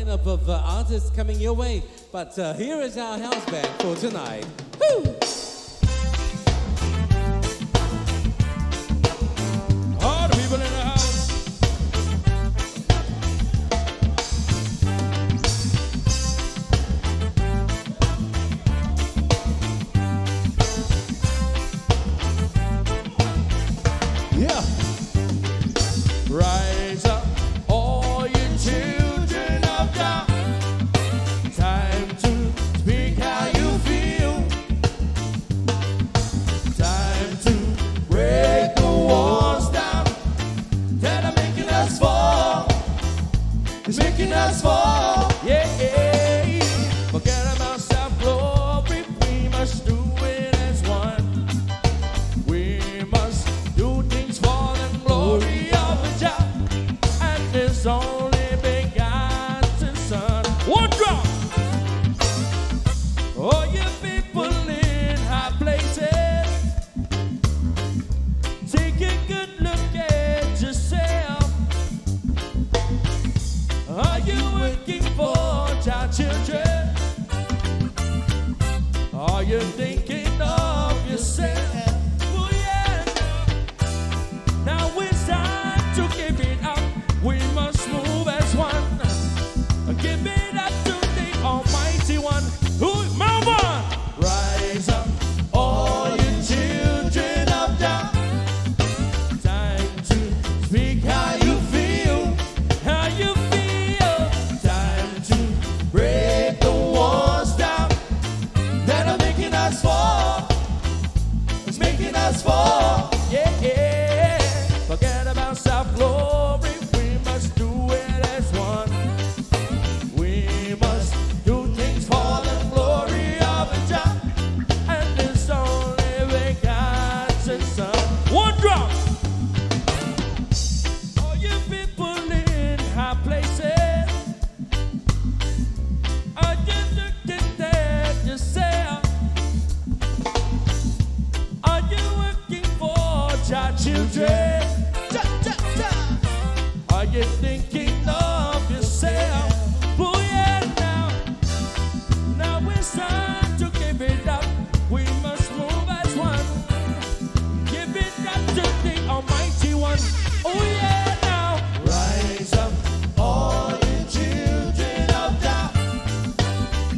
lineup of artists coming your way. But here is our house band for tonight. Woo! All the people in the house. Yeah. Rise up, all you children of God. Time to speak how you feel. Time to break the walls down that are making us fall. It's making us fall. Yeah. Forget about self-glory. We must do it as one. We must do things for the glory of the Jah and His only begotten Son. One drop. All you people in high places, take a good look at yourself. Are you working for Jah children? Are you thinking of yourself? Oh yeah. Now it's time to give it up. We must move as one. Give it up to the Almighty One. Who? Melbourne! Rise up, all you children of Jah. Time to speak how you feel. How you feel. Time to break the walls down that are making us fall. It's making us fall. Yeah. Forget about self-glory. We must do it as one. We must do things for the glory of the Jah and His only begotten Son. One drop. All you people in high places, are you looking at yourself? Are you working for Jah children? Are you thinking of yourself? Oh yeah, now it's time to give it up. We must move as one. Give it up to the Almighty One. Oh yeah, now rise up, all you children of Jah.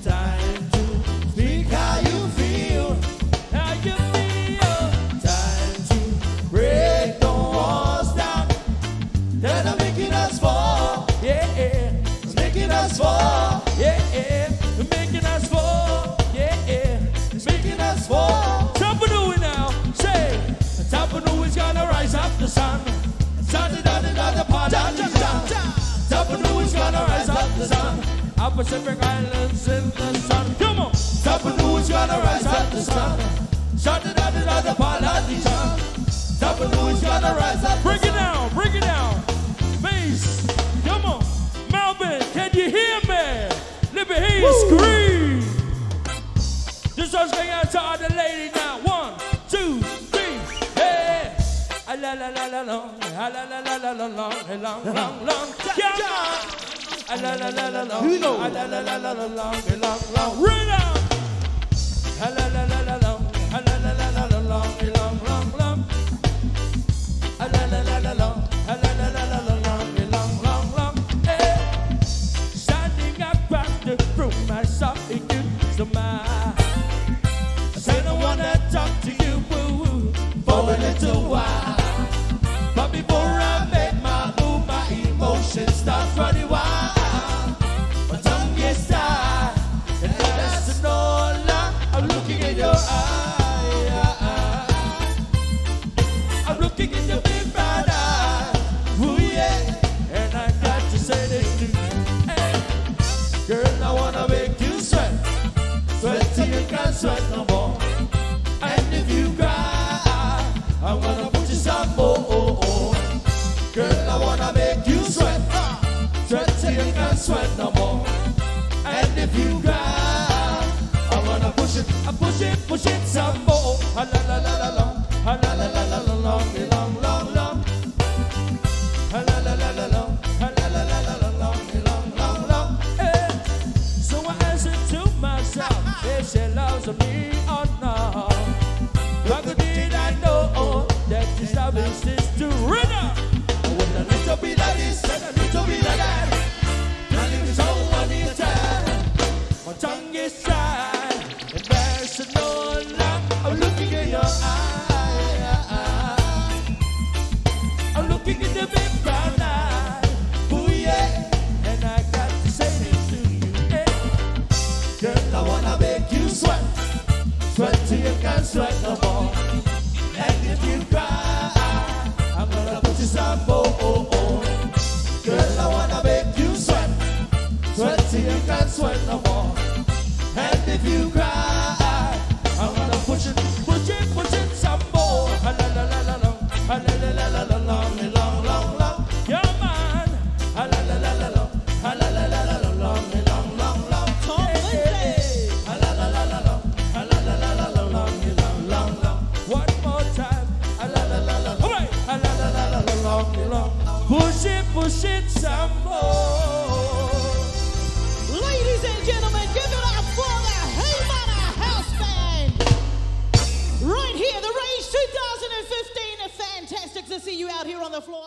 Time to speak how you feel. How you feel. Time to break the walls down that are making us fall. Yeah. It's making us fall. Yeah. Making us fall. Yeah. It's making us fall. Tapunui now. Say, Tapunui's gonna rise up the sun. Tapunui's gonna rise up the sun. Our Pacific Islands in the sun. Come on. Tapunui's gonna rise up the sun. Tapunui's gonna rise up. Break it down. Bass. Come on. Melbourne, can you hear me? Let me hear you scream. This one's going out to all the ladies now. 1, 2, 3. Hey. A la la la la long. A la la la la la long. Long. Come on. A la la la la long. A la la la la la long. Right on. A la la la la long. A la la la la la long. A la la la la long. A la la la la la long. Hey. Standing across the room, I saw it used to mind. I said I wanna talk to you for a little while. But before I make my move, my emotions start running wild. My tongue gets tied, and that's no lie. I'm looking in your eye. I'm looking in your big bright eye. Ooh yeah, and I got to say this to you. Hey, girl, I wanna make you sweat. Sweat till you can't sweat no more. And if you cry, I'm gonna put you some more. Girl, I wanna make you sweat. Sweat till you can't sweat no more. And if you cry, I'm gonna push it some more. La la la la long, la la la la long, long. La la la la long, la la la la long, long. because of me or not. But did I know that this love is to rhythm? With a little bit of this and a little bit of that, telling me someone is time. My tongue is dry, and there's no love. I'm looking in your eye. I'm looking in the big brown eye. Ooh yeah, and I got to say this to you. Hey. Girl, I wanna make you sweat. Sweat till you can't sweat no more. And if you cry, I'm gonna put you some more. Girl, I wanna make you sweat. Sweat till you can't sweat no more. And if you cry, I'm gonna push it some more. La la la la la la la la la long, long, long. Yeah, man. La la la la la la la la la la long, long. Tom Lindsay. La la la la la la la la la long. One more time. La la la la. All right. La la la la long. Push it some more. Ladies and gentlemen, give it up for the Heimana House Band. Right here, the Rage 2015. Fantastic to see you out here on the floor.